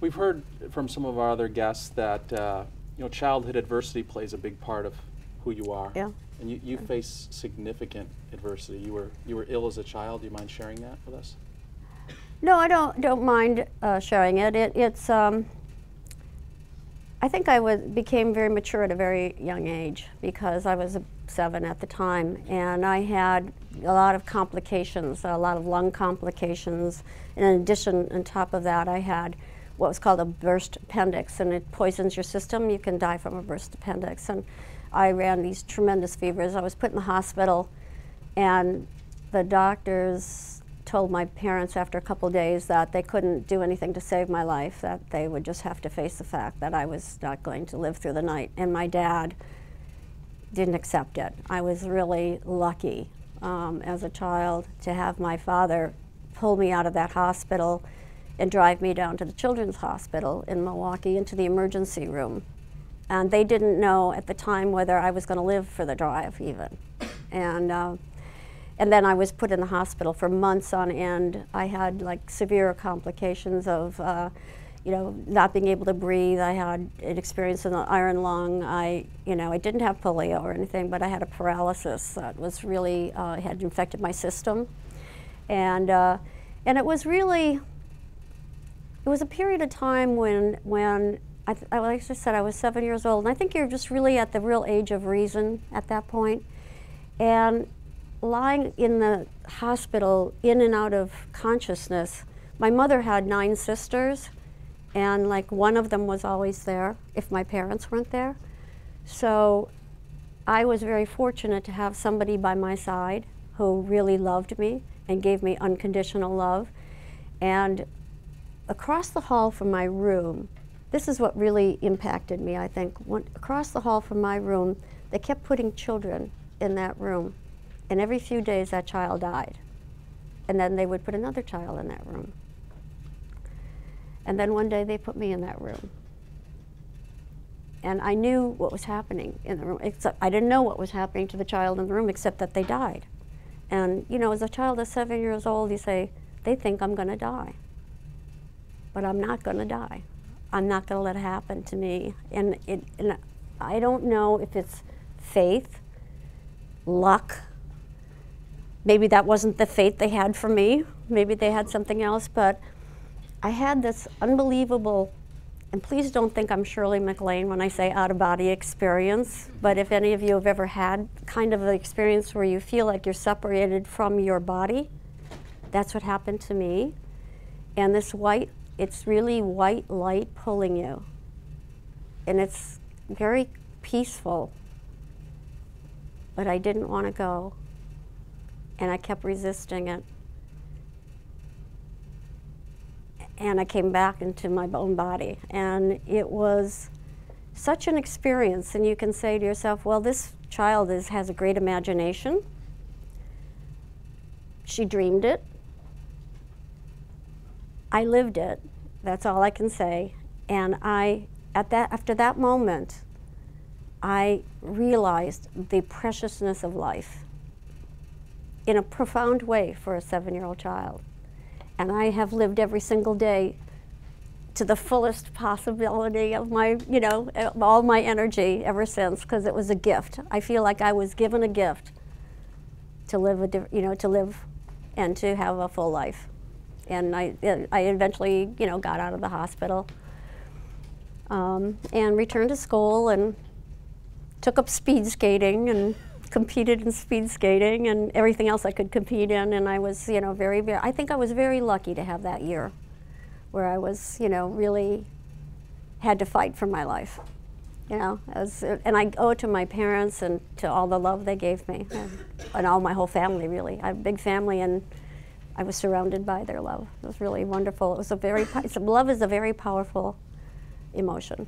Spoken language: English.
We've heard from some of our other guests that childhood adversity plays a big part of who you are. Yeah. And you face significant adversity. You were ill as a child. Do you mind sharing that with us? No, I don't mind sharing it. It's I think I became very mature at a very young age because I was 7 at the time, and I had a lot of complications, a lot of lung complications. In addition, on top of that, I had what was called a burst appendix, and it poisons your system. You can die from a burst appendix. And I ran these tremendous fevers. I was put in the hospital, and the doctors told my parents after a couple of days that they couldn't do anything to save my life, that they would just have to face the fact that I was not going to live through the night. And my dad didn't accept it. I was really lucky as a child to have my father pull me out of that hospital and drive me down to the Children's Hospital in Milwaukee into the emergency room. And they didn't know at the time whether I was going to live for the drive even. And then I was put in the hospital for months on end. I had like severe complications of not being able to breathe. I had an experience in the iron lung. I didn't have polio or anything, but I had a paralysis that was really, had infected my system. And it was really, it was a period of time when like I just said, I was 7 years old, and I think you're just really at the real age of reason at that point. And lying in the hospital, in and out of consciousness, my mother had 9 sisters, and like one of them was always there if my parents weren't there. So I was very fortunate to have somebody by my side who really loved me and gave me unconditional love. And across the hall from my room, this is what really impacted me, I think. Across the hall from my room, they kept putting children in that room. And every few days that child died. And then they would put another child in that room. And then one day they put me in that room. And I knew what was happening in the room, except I didn't know what was happening to the child in the room except that they died. And as a child of 7 years old, you say, they think I'm gonna die. But I'm not gonna die. I'm not gonna let it happen to me. And I don't know if it's faith, luck. Maybe that wasn't the fate they had for me. Maybe they had something else, but I had this unbelievable, and please don't think I'm Shirley MacLaine when I say out-of-body experience, but if any of you have ever had kind of an experience where you feel like you're separated from your body, that's what happened to me. And this white, it's really white light pulling you. And it's very peaceful, but I didn't want to go. And I kept resisting it. And I came back into my own body. And it was such an experience. And you can say to yourself, well, this child has a great imagination. She dreamed it. I lived it. That's all I can say. And after that moment, I realized the preciousness of life in a profound way for a 7-year-old child. And I have lived every single day to the fullest possibility of my, of all my energy ever since, because it was a gift. I feel like I was given a gift to live to live and to have a full life. And I eventually, got out of the hospital and returned to school and took up speed skating and competed in speed skating and everything else I could compete in. And I was, I think I was very lucky to have that year where I was, really had to fight for my life. And I owe it to my parents and to all the love they gave me and all my whole family, really. I have a big family, and I was surrounded by their love. It was really wonderful. Love is a very powerful emotion.